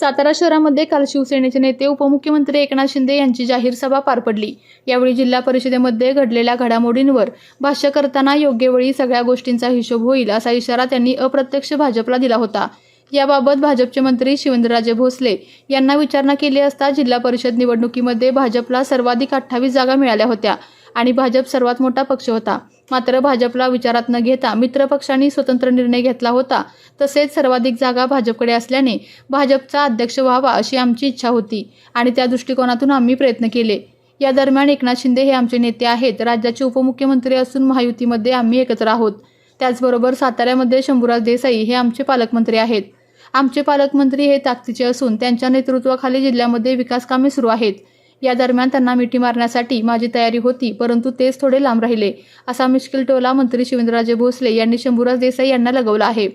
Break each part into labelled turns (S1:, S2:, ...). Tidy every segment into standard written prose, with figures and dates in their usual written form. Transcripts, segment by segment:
S1: सातारा शहरामध्ये काल शिवसेनेचे नेते उपमुख्यमंत्री एकनाथ शिंदे यांची जाहीर सभा पार पडली। यावेळी जिल्हा परिषदेमध्ये घडलेल्या घडामोडींवर भाष्य करताना योग्य वेळी सगळ्या गोष्टींचा हिशोब होईल असा इशारा त्यांनी अप्रत्यक्ष भाजपला दिला होता। याबाबत भाजपचे मंत्री शिवेंद्रराजे भोसले यांना विचारणा केली असता जिल्हा परिषद निवडणुकीमध्ये भाजपला सर्वाधिक 28 जागा मिळाल्या होत्या आणि भाजप सर्वात मोठा पक्ष होता। मात्र भाजपला विचारात न घेता मित्र पक्षांनी स्वतंत्र निर्णय घेतला होता। तसेच सर्वाधिक जागा भाजपकडे असल्याने भाजपचा अध्यक्ष व्हावा अशी आमची इच्छा होती आणि त्या दृष्टिकोनातून आम्ही प्रयत्न केले। या दरम्यान एकनाथ शिंदे हे आमचे नेते आहेत, राज्याचे उपमुख्यमंत्री असून महायुतीमध्ये आम्ही एकत्र आहोत। त्याचबरोबर साताऱ्यामध्ये शंभूराज देसाई हे आमचे पालकमंत्री आहेत। आमचे पालकमंत्री हे ताकदीचे असून त्यांच्या नेतृत्वाखाली जिल्ह्यामध्ये विकास कामे सुरू आहेत। या दरम्यान त्यांना मिठी मारण्यासाठी माझी तयारी होती, परंतु तेच थोडे लांब राहिले असा मिश्किल टोला मंत्री शिवेंद्रराजे भोसले यांनी शंभूराज देसाई यांना लगावला आहे।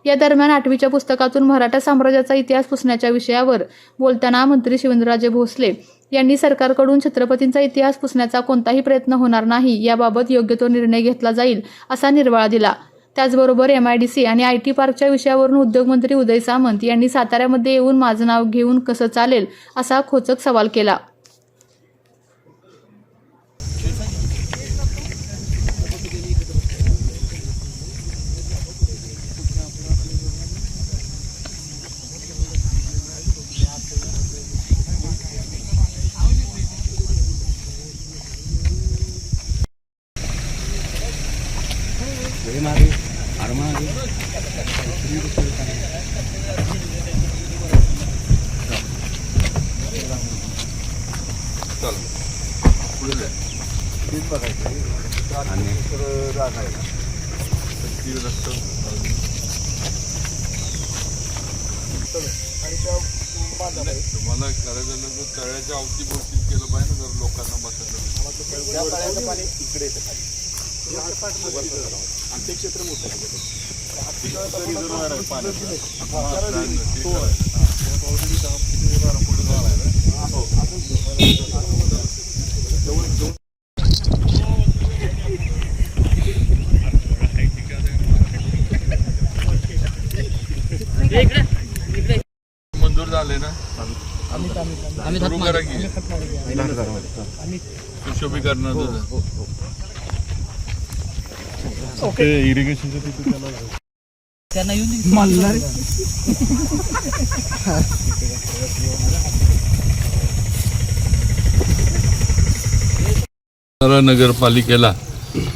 S1: या दरम्यान 8वीच्या पुस्तकातून मराठा साम्राज्याचा इतिहास पुसण्याच्या विषयावर बोलताना मंत्री शिवेंद्रराजे भोसले यांनी सरकारकडून छत्रपतींचा इतिहास पुसण्याचा कोणताही प्रयत्न होणार नाही, याबाबत योग्य तो निर्णय घेतला जाईल असा निर्वाळा दिला। त्याचबरोबर MIDC आणि IT पार्कच्या विषयावरून उद्योगमंत्री उदय सामंत यांनी साताऱ्यामध्ये येऊन माझं नाव घेऊन कसं चालेल असा खोचक सवाल केला।
S2: तुम्हाला करायचं तर तळ्याच्या अवतीभोवती केलं पाहिजे ना, जर लोकांना बसायला पाणी इकडे आमचे क्षेत्र मोठं मंजूर झाले ना, सुरू करा की सुशोभीकरणाचं
S3: ओके इरिगेशनचं तिथे
S4: त्यांना येऊन
S3: मल्हार
S2: नगरपालिकेला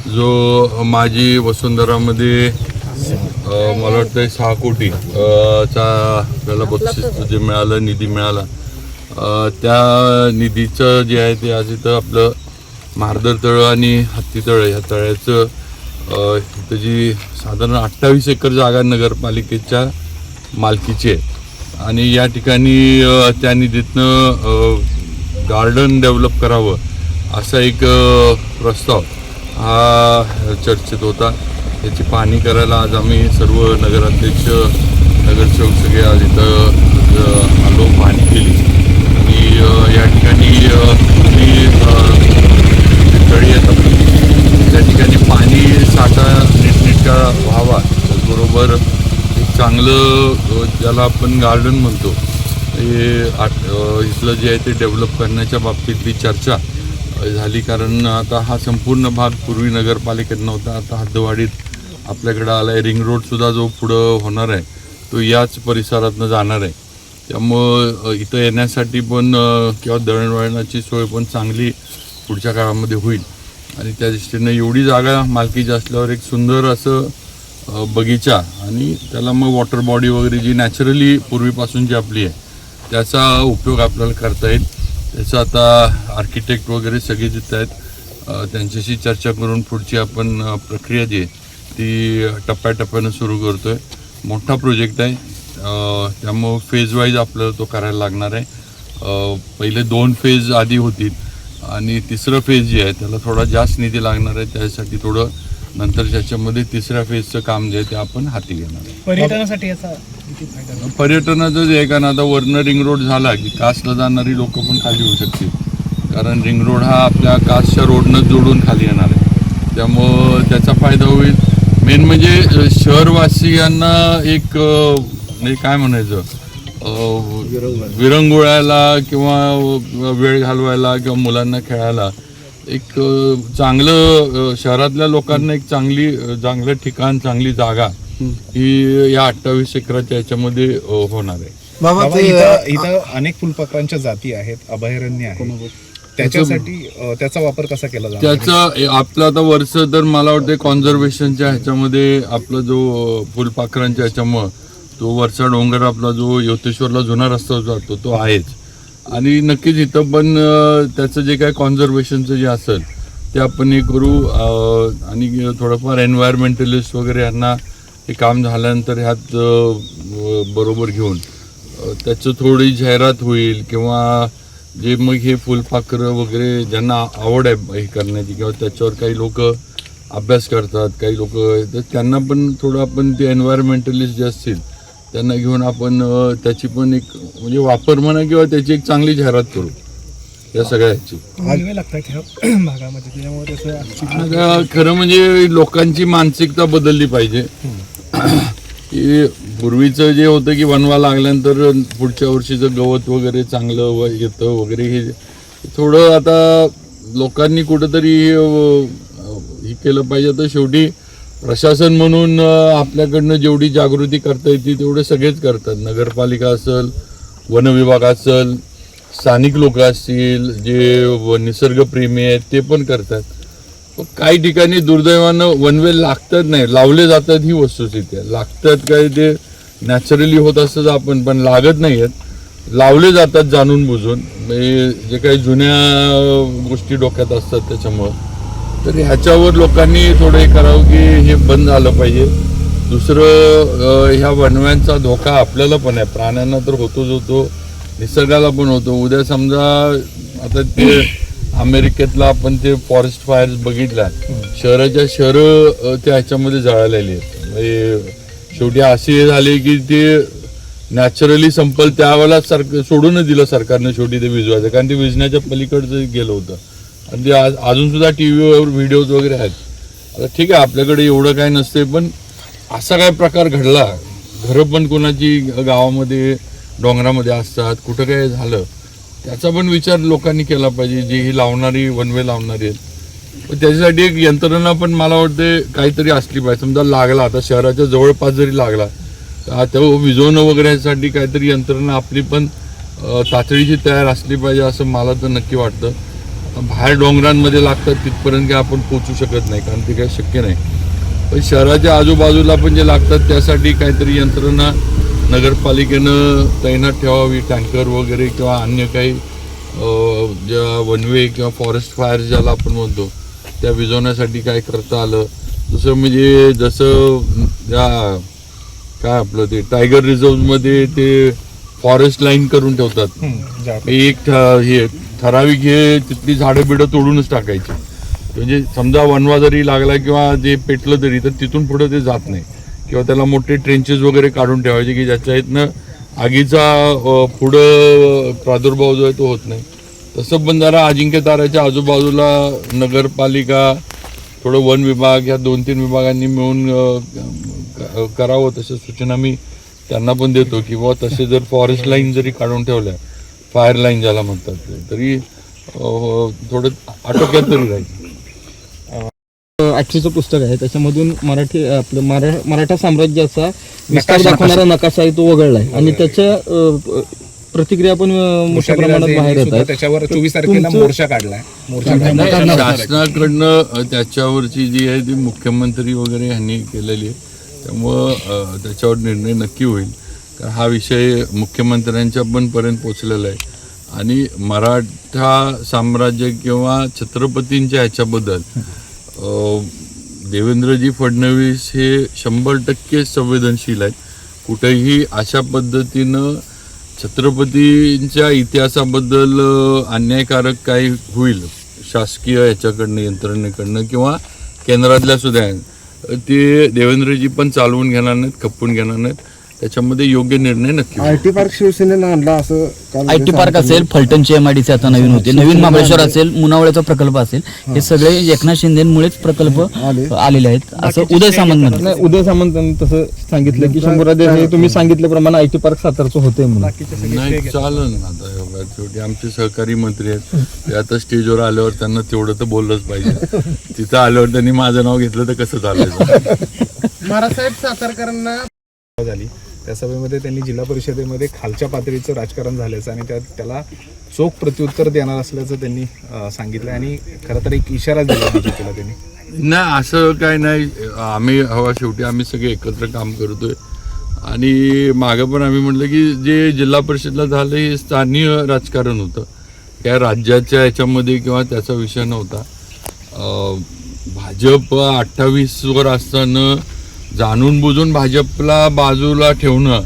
S2: जो माझी वसुंधरामध्ये मला वाटतं 6 कोटी चा आपल्याला बक्षीस जे मिळालं, निधी मिळाला, त्या निधीचं जे आहे ते आज इथं आपलं महारदर तळं आणि हत्ती तळं ह्या तळ्याचं इथं जी साधारण 28 एकर जागा नगरपालिकेच्या मालकीची आहे आणि या ठिकाणी त्या निधीतनं गार्डन डेव्हलप करावं असा एक प्रस्ताव हा चर्चेत होता। त्याची पाहणी करायला आज आम्ही सर्व नगराध्यक्ष नगरसेवक सगळे आज इथं आलो, पाहणी केली आणि या ठिकाणी तळी येतात त्या ठिकाणी पाणी साठा नीटनेटका व्हावा, त्याचबरोबर एक चांगलं ज्याला आपण गार्डन म्हणतो हे इथलं जे आहे ते डेव्हलप करण्याच्या बाबतीतली चर्चा झाली। कारण आता हा संपूर्ण भाग पूर्वी नगरपालिकेत नव्हता, आता हद्दवाढीत आपल्याकडं आला आहे। रिंग रोडसुद्धा जो पुढं होणार आहे तो याच परिसरातनं जाणार आहे, त्यामुळं इथं येण्यासाठी पण किंवा दळणवळणाची सोय पण चांगली पुढच्या काळामध्ये होईल आणि त्या दृष्टीनं एवढी जागा मालकीची असल्यावर एक सुंदर असं बगीचा आणि त्याला मग वॉटर बॉडी वगैरे जी नॅचरली पूर्वीपासून जी आपली आहे त्याचा उपयोग आपल्याला करता येईल। त्याचं आता आर्किटेक्ट वगैरे सगळे जिथं आहेत त्यांच्याशी चर्चा करून पुढची आपण प्रक्रिया जी आहे ती टप्प्याटप्प्यानं सुरू करतो आहे। मोठा प्रोजेक्ट आहे, त्यामुळं फेज वाईज आपल्याला तो करायला लागणार आहे। पहिले 2 फेज आधी होतील आणि तिसरं फेज जे आहे त्याला थोडा जास्त निधी लागणार आहे, त्यासाठी थोडं नंतर त्याच्यामध्ये 3ऱ्या फेजचं काम जे आहे ते आपण हाती घेणार आहे।
S3: पर्यटनासाठी याचा
S2: पर्यटनाचं जे आहे, कारण आता वरनं रिंग रोड झाला की कासला जाणारी लोक पण खाली होऊ शकतील, कारण रिंग रोड हा आपल्या कासच्या रोडनं जोडून खाली येणार आहे, त्यामुळं त्याचा फायदा होईल। मेन म्हणजे शहरवासियांना एक म्हणजे काय म्हणायचं विरंगुळायला किंवा वेळ घालवायला किंवा मुलांना खेळायला एक चांगलं शहरातल्या लोकांना एक चांगलं ठिकाण, चांगली जागा ही या 28 एकराच्या याच्यामध्ये होणार आहे.
S5: बाबा
S3: इथं अनेक फुलपाखरांच्या जाती आहेत, अभयारण्य आहे, त्याच्यासाठी त्याचा वापर कसा केला जातो?
S2: त्याचा आपलं आता वर्ष तर मला वाटतं कॉन्झर्वेशनच्या ह्याच्यामध्ये आपला जो फुलपाखरांच्या ह्याच्यामुळं तो वरचा डोंगर आपला जो योतेश्वरला जुना रस्ता जातो तो आहेच. आणि नक्कीच इथं पण त्याचं जे काय कॉन्झर्वेशनचं जे असेल ते आपण हे करू. आणि थोडंफार एन्व्हायरमेंटलिस्ट वगैरे यांना हे काम झाल्यानंतर ह्यात बरोबर घेऊन त्याचं थोडी जाहिरात होईल किंवा जे मग हे फुलपाखरं वगैरे ज्यांना आवड आहे हे करण्याची किंवा त्याच्यावर काही लोक अभ्यास करतात, काही लोक तर त्यांना पण थोडं आपण ते एन्व्हायरमेंटलिस्ट जे असतील त्यांना घेऊन आपण त्याची पण एक म्हणजे वापर म्हणा किंवा त्याची एक चांगली जाहिरात करू या सगळ्या ह्याची. खरं म्हणजे लोकांची मानसिकता बदलली पाहिजे. की पूर्वीचं जे होतं की वनवा लागल्यानंतर पुढच्या वर्षीचं गवत वगैरे चांगलं येतं वगैरे हे थोडं आता लोकांनी कुठंतरी हे केलं पाहिजे. तर शेवटी प्रशासन म्हणून आपल्याकडनं जेवढी जागृती करता येते तेवढे सगळेच करतात. नगरपालिका असेल, वन विभाग असेल, स्थानिक लोक असतील, जे निसर्गप्रेमी आहेत ते पण करतात. काही ठिकाणी दुर्दैवानं वनवे लागतात नाही, लावले जातात ही वस्तुस्थिती आहे. लागतात काय ते नॅचरली होत असतं आपण, पण लागत नाही आहेत, लावले जातात जाणून बुजून. जे काही जुन्या गोष्टी डोक्यात असतात त्याच्यामुळं. तर ह्याच्यावर लोकांनी थोडं हे करावं की हे बंद झालं पाहिजे. दुसरं ह्या वनव्यांचा धोका आपल्याला पण आहे, प्राण्यांना तर होतोच होतो, निसर्गाला पण होतो. उद्या समजा आता ते अमेरिकेतला आपण ते फॉरेस्ट फायर्स बघितल्या, शहराच्या शहरं त्या ह्याच्यामध्ये जळालेली आहेत. म्हणजे शेवटी असे झाले की ते नॅचरली संपल त्यावेळेला सोडूनच दिलं सरकारनं शेवटी ते विजवायचं, कारण ते विजण्याच्या पलीकडचं गेलं होतं. आणि ते अजून सुद्धा टी व्हीवर व्हिडिओज वगैरे आहेत. आता ठीक आहे आपल्याकडे एवढं काय नसते, पण असा काय प्रकार घडला, घरं पण कोणाची गावामध्ये डोंगरामध्ये असतात, कुठं काय झालं त्याचा पण विचार लोकांनी केला पाहिजे. जी ही लावणारी वनवे लावणारी आहेत पण त्याच्यासाठी एक यंत्रणा पण मला वाटते काहीतरी असली पाहिजे. समजा लागला आता शहराच्या जवळपास जरी लागला तर त्या विझवणं वगैरे यासाठी काहीतरी यंत्रणा आपली पण तातडीची तयार असली पाहिजे असं मला तर नक्की वाटतं. बाहेर डोंगरांमध्ये लागतात तिथपर्यंत काय आपण पोचू शकत नाही, कारण ते काही शक्य नाही. पण शहराच्या आजूबाजूला पण जे लागतात त्यासाठी काहीतरी यंत्रणा नगरपालिकेनं तैनात ठेवावी, टँकर वगैरे किंवा अन्य काही ज्या वनवे किंवा फॉरेस्ट फायर ज्याला आपण म्हणतो त्या विझवण्यासाठी काय करता आलं. दुसरं म्हणजे जसं त्या काय आपलं ते टायगर रिझर्वमध्ये ते फॉरेस्ट लाईन करून ठेवतात, एक हे ठराविक हे तिथली झाडं बिडं तोडूनच टाकायची. म्हणजे समजा वनवा जरी लागला किंवा जे पेटलं तरी तर तिथून पुढं ते जात नाही, किंवा त्याला मोठे ट्रेंचेस वगैरे काढून ठेवायचे की ज्याच्या इथनं आगीचा पुढं प्रादुर्भाव जो आहे तो होत नाही. तसं पण जरा अजिंक्य ताऱ्याच्या आजूबाजूला नगरपालिका, थोडं वन विभाग ह्या 2-3 विभागांनी मिळून करावं. तशा सूचना मी त्यांना पण देतो की बुवा तसे जर फॉरेस्ट लाईन जरी काढून ठेवल्या, फायर लाईन ज्याला म्हणतात, तरी थोडं आटोक्यात तरी राहील.
S5: आजचं पुस्तक आहे त्याच्यामधून मराठी आपलं मराठा साम्राज्याचा विस्तार दाखवणारा नकाशा आहे तो वगळला आहे आणि त्याच्या प्रतिक्रिया पण मोठ्या प्रमाणात बाहेर येतात.
S3: त्याच्यावर 24 तारखेला मोर्चा काढलाय.
S2: शासनाकडनं त्याच्यावरची जी आहे ती मुख्यमंत्री वगैरे यांनी केलेली आहे, त्यामुळं त्याच्यावर निर्णय नक्की होईल. कारण हा विषय मुख्यमंत्र्यांच्या पण पर्यंत पोचलेला आहे आणि मराठा साम्राज्य किंवा छत्रपतींच्या ह्याच्याबद्दल देवेंद्रजी फडणवीस हे 100% संवेदनशील आहेत. कुठेही अशा पद्धतीनं छत्रपतींच्या इतिहासाबद्दल अन्यायकारक काही होईल शासकीय ह्याच्याकडनं, यंत्रणेकडनं किंवा केंद्रातल्या सुद्धा, ते देवेंद्रजी पण चालवून घेणार नाहीत, खपवून घेणार नाहीत. त्याच्यामध्ये योग्य निर्णय नक्की होईल.
S6: आयटी पार्क शिवसेनेनं आणला असं काल
S4: आयटी पार्क असेल, फलटणची MIDC आता नवीन होते, नवीन महाबळेश्वर असेल, मुनावळ्याचा प्रकल्प असेल, हे सगळे एकनाथ शिंदेमुळेच प्रकल्प आलेले आहेत असं उदय सामंत म्हणतात.
S5: नाही, उदय सामंत यांनी तसं सांगितलं की शंभूराज हे तुम्ही सांगितल्याप्रमाणे IT पार्क सातारचं होतंय म्हणून.
S2: नाही चालेल ना, आता शेवटी आमचे सहकारी मंत्री आहेत, ते आता स्टेजवर आल्यावर त्यांना तेवढं तर बोललंच पाहिजे. तिथं आल्यावर त्यांनी माझं नाव घेतलं तर कसं चालायचं.
S3: महाराजसाहेब सातारकरांना झाली त्या सभेमध्ये त्यांनी जिल्हा परिषदेमध्ये खालच्या पातळीचं राजकारण झाल्याचं आणि त्याला चोख प्रत्युत्तर देणार असल्याचं त्यांनी सांगितलं आणि खरं तर एक इशारा दिला बीजेपीला त्यांनी.
S2: नाही असं काय नाही, आम्ही शेवटी आम्ही सगळे एकत्र काम करतोय आणि मागं पण आम्ही म्हटलं की जे जिल्हा परिषदला झालं हे स्थानिक राजकारण होतं, काय राज्याच्या ह्याच्यामध्ये किंवा त्याचा विषय नव्हता. भाजप 28वर असताना जाणून बुजून भाजपला बाजूला ठेवणं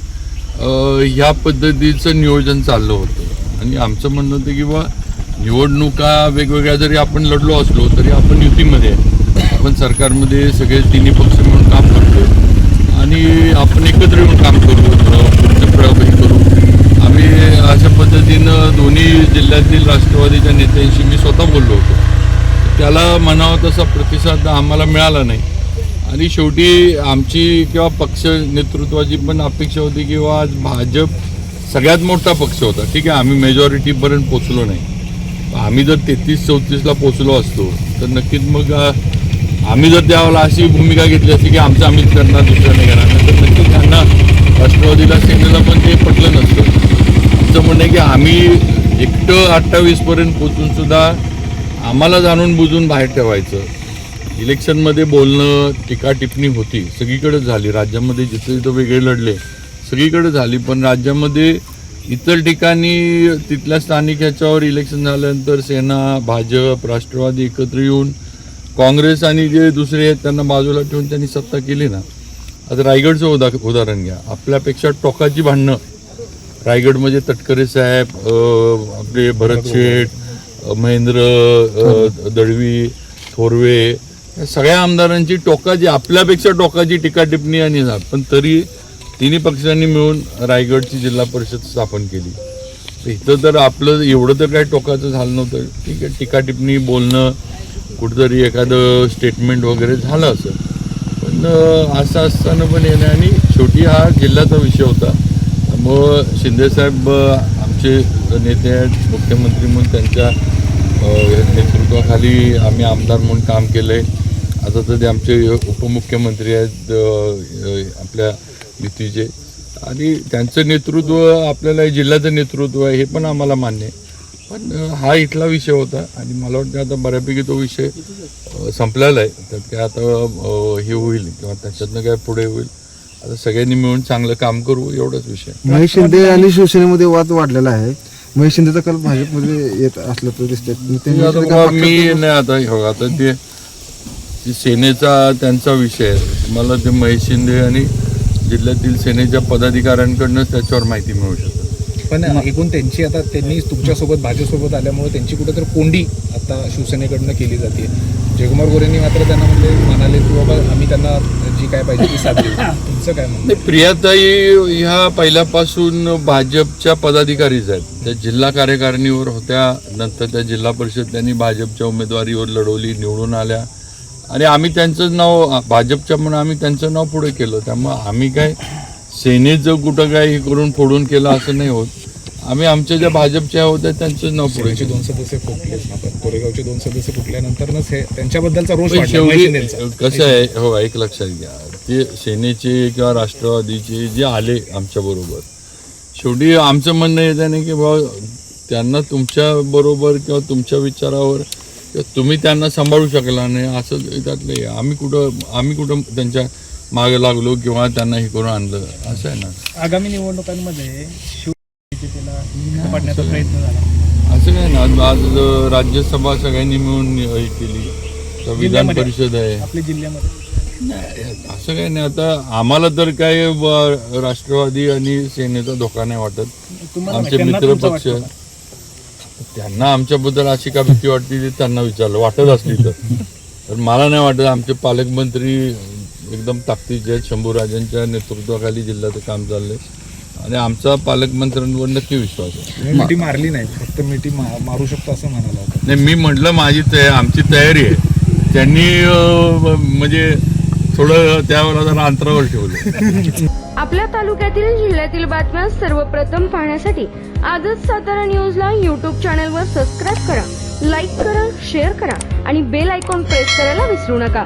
S2: ह्या पद्धतीचं नियोजन चाललं होतं आणि आमचं म्हणणं होतं की बा निवडणुका वेगवेगळ्या जरी आपण लढलो असलो तरी आपण युतीमध्ये आहे, आपण सरकारमध्ये सगळे तिन्ही पक्ष मिळून काम करतो आणि आपण एकत्र येऊन काम करू, पुढचे प्रयोगही करू. आम्ही अशा पद्धतीनं दोन्ही जिल्ह्यातील राष्ट्रवादीच्या नेत्यांशी मी स्वतः बोललो होतो, त्याला म्हणावं तसा प्रतिसाद आम्हाला मिळाला नाही आणि शेवटी आमची किंवा पक्ष नेतृत्वाची पण अपेक्षा होती की आज भाजप सगळ्यात मोठा पक्ष होता, ठीक आहे आम्ही मेजॉरिटीपर्यंत पोचलो नाही, आम्ही जर 33-34ला पोचलो असतो तर नक्कीच मग आम्ही जर त्यावेळेला अशी भूमिका घेतली असती की आमचं आम्हीच करणार दुसरं नाही करणार तर नक्कीच त्यांना राष्ट्रवादीला सेनेला पण ते पटलं नसतं. आमचं म्हणणं आहे की आम्ही एकटं 28पर्यंत पोचून सुद्धा आम्हाला जाणून बुजून बाहेर ठेवायचं. इलेक्शनमध्ये बोलणं टीका टिप्पणी होती, सगळीकडेच झाली, राज्यामध्ये जिथं जिथं वेगळे लढले सगळीकडे झाली, पण राज्यामध्ये इतर ठिकाणी तिथल्या स्थानिक ह्याच्यावर इलेक्शन झाल्यानंतर सेना, भाजप, राष्ट्रवादी एकत्र येऊन काँग्रेस आणि जे दुसरे आहेत त्यांना बाजूला ठेवून त्यांनी सत्ता केली ना. आता रायगडचं उदाहरण घ्या, आपल्यापेक्षा टोकाची भांडणं रायगडमध्ये तटकरे साहेब, आपले भरत शेठ, महेंद्र दळवी, थोरवे या सगळ्या आमदारांची टोकाची आपल्यापेक्षा टोकाची टीका टिप्पणी आणि पण तरी तिन्ही पक्षांनी मिळून रायगडची जिल्हा परिषद स्थापन केली. तर इथं तर आपलं एवढं तर काही टोकाचं झालं नव्हतं, ठीक आहे टीका टिप्पणी बोलणं कुठंतरी एखादं स्टेटमेंट वगैरे झालं असं, पण असं असताना पण येणं आणि शेवटी हा जिल्ह्याचा विषय होता. मग शिंदेसाहेब आमचे नेते आहेत, मुख्यमंत्री म्हणून त्यांच्या नेतृत्वाखाली आम्ही आमदार म्हणून काम केलं आहे. आता तर ते आमचे उपमुख्यमंत्री आहेत आपल्या युतीचे आणि त्यांचं नेतृत्व आपल्याला जिल्ह्याचं नेतृत्व आहे हे पण आम्हाला मान्य आहे, पण हा इथला विषय होता आणि मला वाटतं आता बऱ्यापैकी तो विषय संपलेला आहे. त्यात काय आता हे होईल किंवा त्याच्यातनं काय पुढे होईल, आता सगळ्यांनी मिळून चांगलं काम करू एवढाच विषय.
S6: महेश शिंदे आणि शिवसेनेमध्ये वाद वाढलेला आहे. महेश शिंदेचा कल भाजपमध्ये येत असलं तर दिसतंय.
S2: मी नाही आता ते सेनेचा त्यांचा विषय आहे, मला ते महेश शिंदे आणि जिल्ह्यातील सेनेच्या पदाधिकाऱ्यांकडूनच त्याच्यावर माहिती मिळू शकते.
S3: पण एकूण त्यांची आता त्यांनी तुमच्यासोबत भाजपसोबत आल्यामुळे त्यांची कुठेतरी कोंडी आता शिवसेनेकडनं केली जाते. जयकुमार गोरेंनी मात्र त्यांना म्हणाले की बाबा आम्ही त्यांना जी काय पाहिजे ती साथ देऊ. तुमचं काय म्हणणं?
S2: प्रियाताई ह्या पहिल्यापासून भाजपच्या पदाधिकारीच आहेत, त्या जिल्हा कार्यकारिणीवर होत्या, नंतर त्या जिल्हा परिषद त्यांनी भाजपच्या उमेदवारीवर लढवली, निवडून आल्या आणि आम्ही त्यांचं नाव भाजपच्या म्हणून आम्ही त्यांचं नाव पुढे केलं. त्यामुळे आम्ही काय सेनेचं कुठं काय हे करून फोडून केलं असं नाही होत, आम्ही आमच्या ज्या भाजपच्या होत्या त्यांचं नाव पुढे.
S3: 2 सदस्य फुटले, कोरेगावचे 2 सदस्य फुटल्यानंतरच हे त्यांच्याबद्दलचा रोष
S2: शेवटी कसं आहे हो, एक लक्षात घ्या, ते सेनेचे किंवा राष्ट्रवादीचे जे आले आमच्या बरोबर, शेवटी आमचं म्हणणं येतं नाही की बाबा त्यांना तुमच्या बरोबर किंवा तुमच्या विचारावर किंवा तुम्ही त्यांना सांभाळू शकला नाही असं त्यातलं. आम्ही कुठं त्यांच्या मागे लागलो किंवा त्यांना हे करून आणलं असं आहे ना.
S7: आगामी निवडणुकांमध्ये शिवसेनेला पाडण्याचा प्रयत्न झाला
S2: असं काय ना, आज राज्यसभा सगळ्यांनी मिळून हे केली, तर विधान परिषद आहे
S7: आपल्या जिल्ह्यामध्ये.
S2: नाही असं काही नाही. आता आम्हाला तर काय राष्ट्रवादी आणि सेनेचा धोका नाही वाटत. आमचे मित्र पक्ष त्यांना आमच्याबद्दल अशी का भीती वाटते ते त्यांना विचारलं, वाटत असली तर मला नाही वाटत. आमचे पालकमंत्री एकदम ताकदीचे आहेत. शंभूराजांच्या नेतृत्वाखाली जिल्ह्याचं काम चाललंय आणि आमचा पालकमंत्र्यांवर नक्की विश्वास आहे.
S3: तुम्ही मिठी मारली नाही, फक्त मिठी मारू शकतो असं म्हणाला होतं.
S2: नाही, मी म्हटलं आमची तयारी आहे. त्यांनी म्हणजे थोडं त्यावेळेला जरा अंतरावर ठेवलं.
S8: आपल्या तालुक्यातील जिल्ह्यातील बातम्या सर्वप्रथम पाहण्यासाठी आजच सातारा न्यूजला यूट्यूब चॅनलवर सबस्क्राईब करा, लाईक करा, शेअर करा आणि बेल आयकॉन प्रेस करायला विसरू नका.